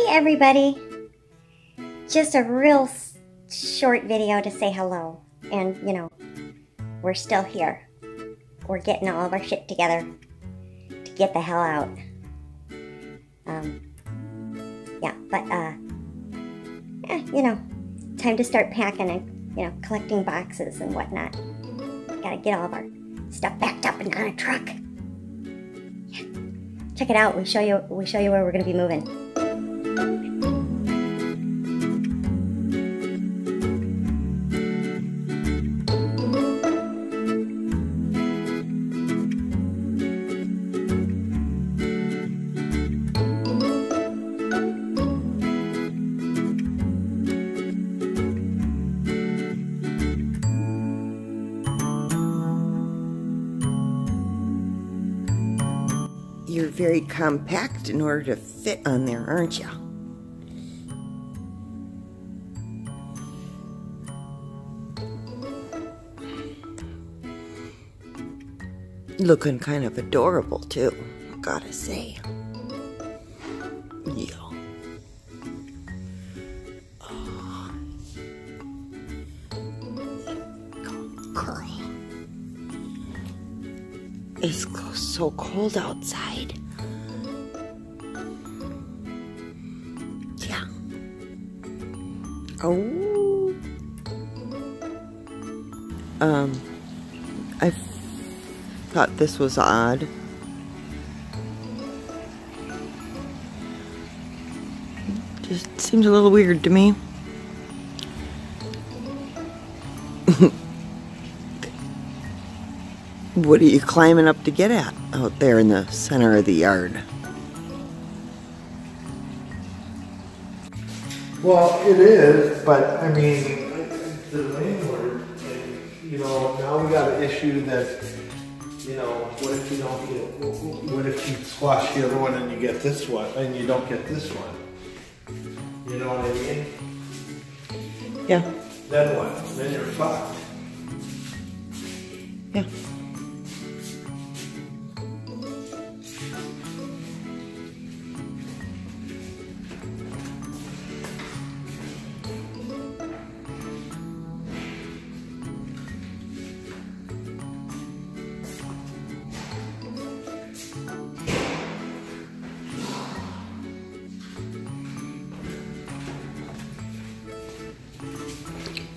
Hey everybody! Just a real short video to say hello. And, you know, we're still here. We're getting all of our shit together to get the hell out. You know, time to start packing and, you know, collecting boxes and whatnot. Gotta get all of our stuff backed up and on a truck. Yeah. Check it out. We show you where we're gonna be moving. You're very compact in order to fit on there, aren't you? Looking kind of adorable too, I gotta say. Yeah. Oh. Girl. It's so cold outside. Yeah. Oh. I thought this was odd. Just seems a little weird to me. What are you climbing up to get at out there in the center of the yard? Well, it is, but I mean, the landlord, you know, now we got an issue that, you know, what if you don't get, what if you squash the other one and you get this one, and you don't get this one? You know what I mean? Yeah. Then what? Then you're fucked. Yeah.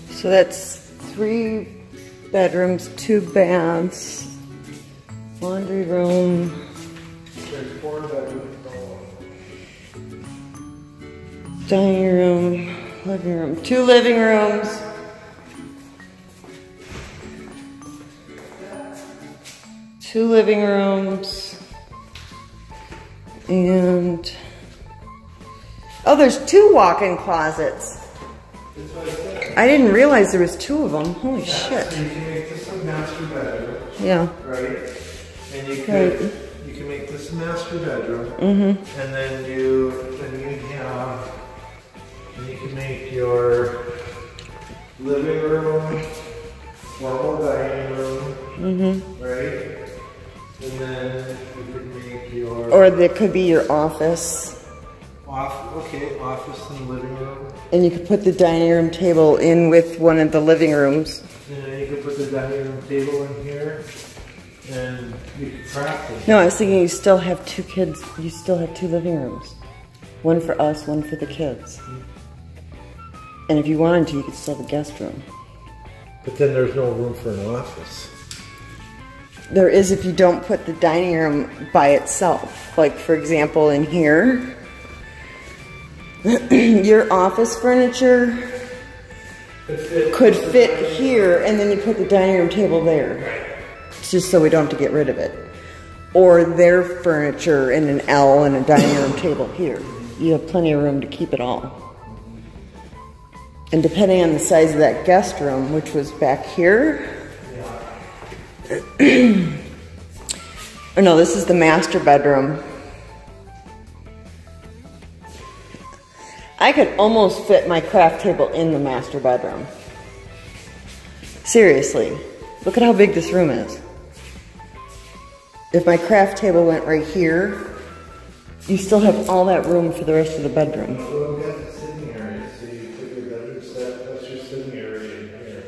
So that's 3 bedrooms, 2 baths, laundry room. There's 4 bedrooms. Dining room, living room, 2 living rooms. Two living rooms. And oh, there's 2 walk-in closets. I didn't realize there was 2 of them. Holy shit. So you can make this a master bedroom. Yeah. Right? And you can make this a master bedroom. Mm-hmm. And then you can make your living room, formal dining room. Mm-hmm. Right? And then you could make your Or there could be your office. Office and living room. And you could put the dining room table in with one of the living rooms. And then you could put the dining room table in here, and you could craft it. No, I was thinking you still have 2 kids. You still have 2 living rooms. One for us, one for the kids. And if you wanted to, you could still have a guest room. But then there's no room for an office. There is if you don't put the dining room by itself. Like, for example, in here. Your office furniture could fit here, and then you put the dining room table there. It's just so we don't have to get rid of it. Or their furniture in an L and a dining room table here. You have plenty of room to keep it all. And depending on the size of that guest room, which was back here. Oh no, this is the master bedroom. I could almost fit my craft table in the master bedroom. Seriously, look at how big this room is. If my craft table went right here, You still have all that room for the rest of the bedroom. Well, we got the sitting area, so you put your bedroom set, that's your sitting area in here.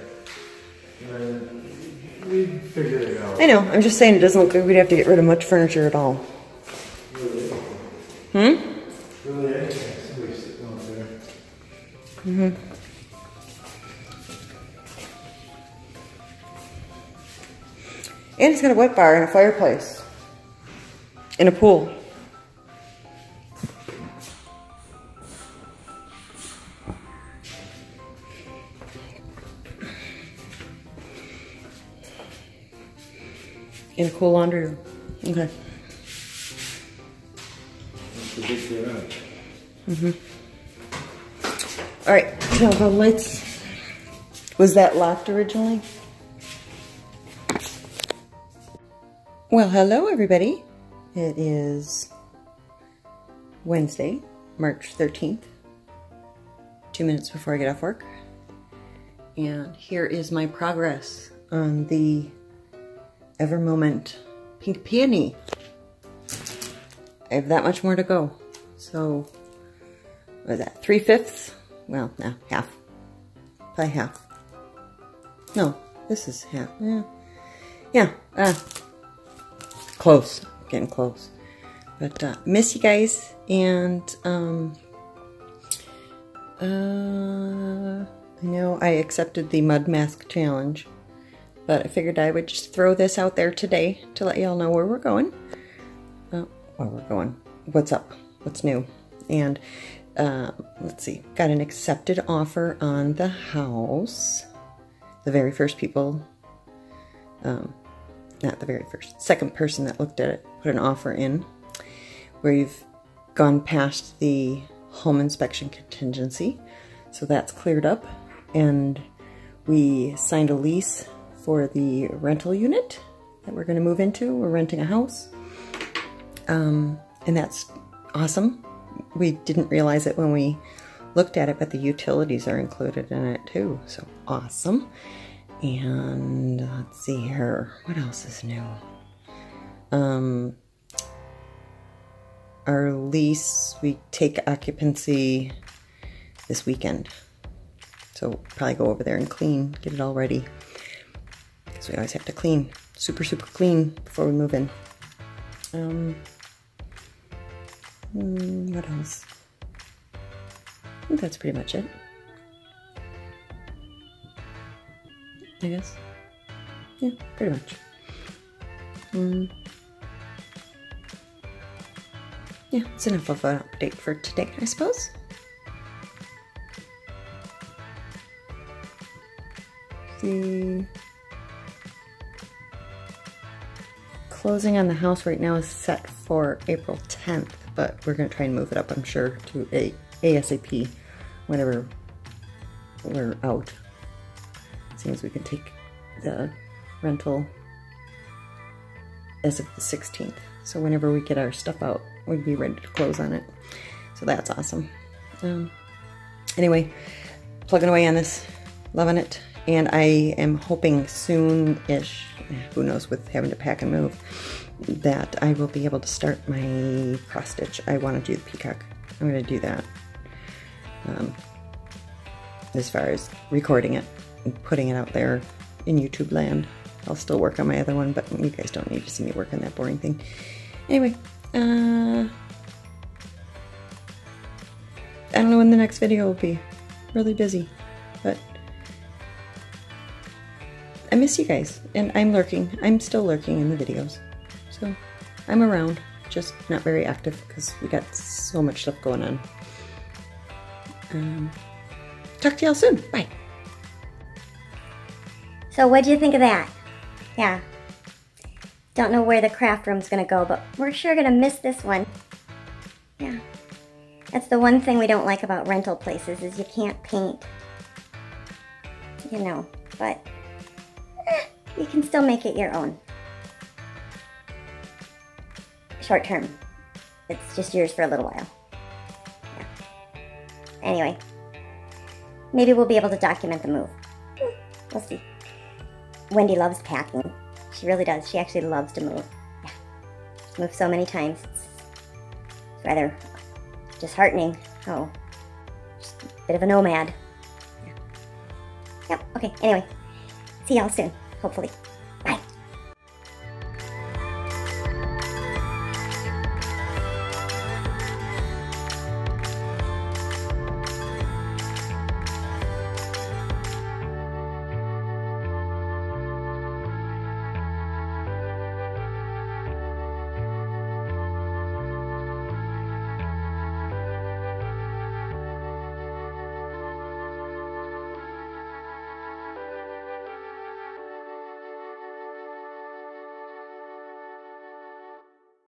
And then we figured it out. I know, I'm just saying it doesn't look like we'd have to get rid of much furniture at all. Really? Really, anything. Somebody's sitting out there. And it's got a wet bar and a fireplace. And a pool. In a cool laundry room. Okay. That's the big garage. All right, so the lights. Was that locked originally? Well, hello everybody. It is Wednesday, March 13th. 2 minutes before I get off work. And here is my progress on the Evermoment Pink Peony. I have that much more to go. So, what is that, 3/5? Well, no, half. Probably half. No, this is half. Yeah, close. Getting close. But, miss you guys. And, I know I accepted the mud mask challenge. But I figured I would just throw this out there today to let y'all know where we're going. What's up, what's new. And let's see, got an accepted offer on the house. The very first people, not the very first, second person that looked at it put an offer in. We've gone past the home inspection contingency, so that's cleared up. And we signed a lease for the rental unit that we're going to move into. We're renting a house. And that's awesome. We didn't realize it when we looked at it, but the utilities are included in it too. So awesome. And let's see here. What else is new? Our lease, we take occupancy this weekend. So we'll probably go over there and clean, get it all ready. Because we always have to clean, super clean before we move in. What else? I think that's pretty much it. I guess. Yeah, pretty much. Yeah, it's enough of an update for today, I suppose. The closing on the house right now is set for April 10th, but we're going to try and move it up, I'm sure, to ASAP whenever we're out. Seems we can take the rental as of the 16th. So whenever we get our stuff out, we'd be ready to close on it. So that's awesome. Anyway, plugging away on this, loving it. And I am hoping soon-ish, who knows with having to pack and move, that I will be able to start my cross stitch. I want to do the peacock. I'm going to do that. As far as recording it and putting it out there in YouTube land. I'll still work on my other one, but you guys don't need to see me work on that boring thing. Anyway, I don't know when the next video will be. Really busy, but I miss you guys, and I'm lurking. I'm still lurking in the videos. So, I'm around, just not very active because we got so much stuff going on. Talk to y'all soon. Bye. So what do you think of that? Yeah. Don't know where the craft room's gonna go, but we're sure gonna miss this one. Yeah. That's the one thing we don't like about rental places is you can't paint. You know, but you can still make it your own. Short term. It's just yours for a little while. Yeah. Anyway. Maybe we'll be able to document the move. We'll see. Wendy loves packing. She really does. She actually loves to move. Yeah. She's moved so many times. It's rather disheartening. Oh, just a bit of a nomad. Yeah. Yep, okay, anyway. See y'all soon, hopefully.